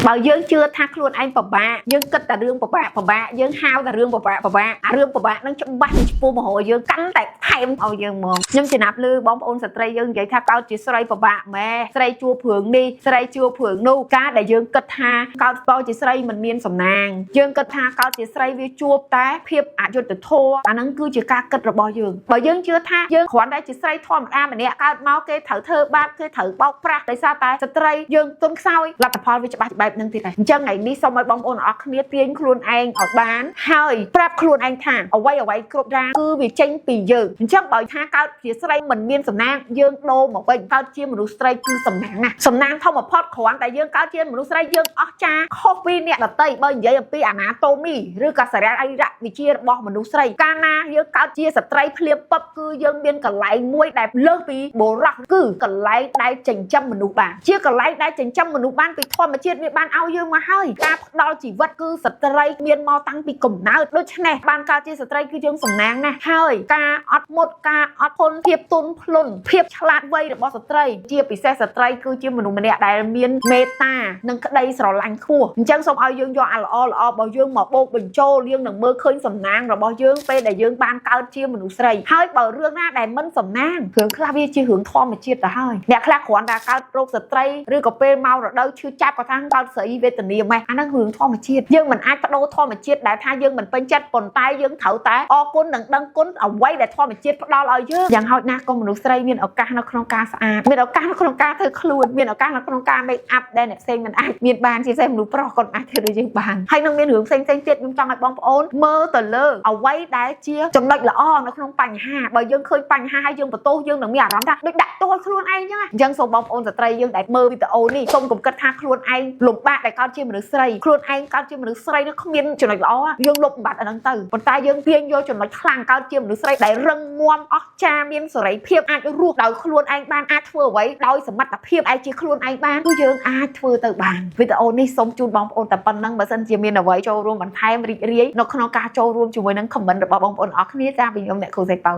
បើយើងជឿថាខ្លួនឯងពិបាកយើងគិតតែរឿងពិបាកយើងហៅតែរឿងពិបាកអារឿងពិបាកនឹងច្បាស់នឹងចំពោះមហោយើងកាន់តែថែមឲ្យយើងមកខ្ញុំចំណាប់លើបងប្អូនស្ត្រីយើងនិយាយថាកោតជាស្រីពិបាកម៉ែស្រីជួព្រឿងនេះស្រីជួព្រឿងនោះការដែលយើងគិតថាកោតបោជាស្រីមិនមានសំណាងយើងគិតថាកោតជាស្រីវាជួបតែភាពអយុត្តិធម៌អាហ្នឹងគឺជាការគិតរបស់យើងបើយើងជឿថាយើងគ្រាន់តែជាស្រីធម្មតាម្នាក់កើតមកគេត្រូវធ្វើបាបគេត្រូវបោកប្រាស់ដោយសារតែស្ត្រីយើងទុនខ្សោយលទ្ធផលវាច្បាស់បែបហ្នឹងទៀតហើយអញ្ចឹងថ្ងៃនេះសូមឲ្យបងប្អូនអរគ្នាទាញខ្លួនឯងឲ្យបានហើយប្រាប់ខ្លួនឯងថាអ្វីគ្រប់យ៉ាងគឺវាចេញពីយើងអញ្ចឹងបើថាកើតជាស្រីមិនមានសំណាងយើងដូរមកវិញកើតជាមនុស្សស្រីគឺសំណាងណាសំណាងធម្មផុតគ្រាន់តែយើងកើតជាមនុស្សស្រីយើងអស់ចាខុសពីអ្នកដទៃបើនិយាយអំពីអាណាតូមីឬក៏សារៈអិរៈវិជារបស់មនុស្សស្រីកាលណាយើងកើតជាស្ត្រីភ្លាមពឹបគឺយើងមានកន្លែងមួយដែលលើសពីបុរសគឺកន្លែងដែលចិញ្ចឹមមនុស្សបានជាកន្លែងដែលចិញ្ចឹមមនុស្សបានពីធម្មជាតិវាបានឲ្យយើងមកហើយការផ្ដល់ជីវិតគឺស្ត្រីមានមកតាំងពីកំណើតដូច្នេះបានកើតជាស្ត្រីគឺយើងសំណាងណាស់ហើយការអត់មុតការអត់ធន់ភាពទន់ភ្លន់ភាពឆ្លាតវៃរបស់ស្ត្រីជាពិសេសស្ត្រីគឺជាមនុស្សម្នាក់ដែលមានមេត្តានិងក្តីស្រឡាញ់ខ្ពស់អញ្ចឹងសូមឲ្យយើងយកអាល្អរបស់យើងមកបូកបញ្ចូលយើងនឹងមើលឃើញសំណាងរបស់យើងពេលដែលយើងបានកើតជាមនុស្សស្រីហើយបើរឿងណាដែលមិនសំណាងរឿងខ្លះវាជារឿងធម្មជាតិទៅហើយអ្នកខ្លះគ្រាន់តែកើតរោគស្ត្រីឬក៏ពេលមករដូវឈឺចាប់ក៏ថាកើតស្រីវេទនាម៉េះអាហ្នឹងរឿងធម្មជាតិយើងមិនអាចបដូរធម្មជាតិដែលថាយើងមិនពេញចិត្តប៉ុន្តែយើងត្រូវតែអរគុណនិងដឹងគុណអ្វីដែលធម្មជាតិផ្ដល់ឲ្យយើងយ៉ាងហោចណាស់ក៏មនុស្សស្រីមានឱកាសនៅក្នុងការស្អាតមានឱកាសនៅក្នុងការធ្វើខ្លួនមានឱកាសនៅក្នុងការ make up ដែលអ្នកផ្សេងមិនអាចមានបានជាពិសេសមនុស្សប្រុសគាត់អាចធ្វើដូចយើងបានហើយនឹងមានរឿងផ្សេងទៀតខ្ញុំចង់ឲ្យបងប្អូនមើលទៅលើអ្វីដែលជាចំណុចល្អនៅក្នុងបញ្ហាបើយើងឃើញបញ្ហាហើយយើងបន្ទោសយើងនឹងមានអារម្មណ៍ថាដូចដាក់ទោសឲ្យខ្លួនឯងអញ្ចឹងអញ្ចឹងសូមបងប្អូនស្ត្រីយើងដែលមើលវីដេអូនេះសូមកុំគិតថាខ្លួនឯងលំបាកដែលកើតជាមនុស្សស្រីខ្លួនឯងកើតជាមនុស្សស្រីនោះគ្មានចំណុចល្អយើងលុបបំបាត់អាហ្នឹងទៅប៉ុន្តែយើងទាញយកចំណុចខ្លាំងកើតជាមនុស្សស្រីដែលរឹងមាំអស្ចារ្យមានសេរីភាពអាចរស់ដោយខ្លួនឯងបានអាចធ្វើអ្វីដោយសមត្ថភាពអាចជាខ្លួនឯងបានគឺយើងអាចធ្វើទៅបានវីដេអូនេះសូមជូនបងប្អូនតែប៉ុណ្្នឹងបើសិនជាមានអ្វីចូលរួមបន្ថែមរីករាយនៅក្នុងការចូលរួមជាមួយនឹង comment របស់បងប្អូនអរគ្នាចាពីខ្ញុំអ្នកគ្រូសេប៉ៅ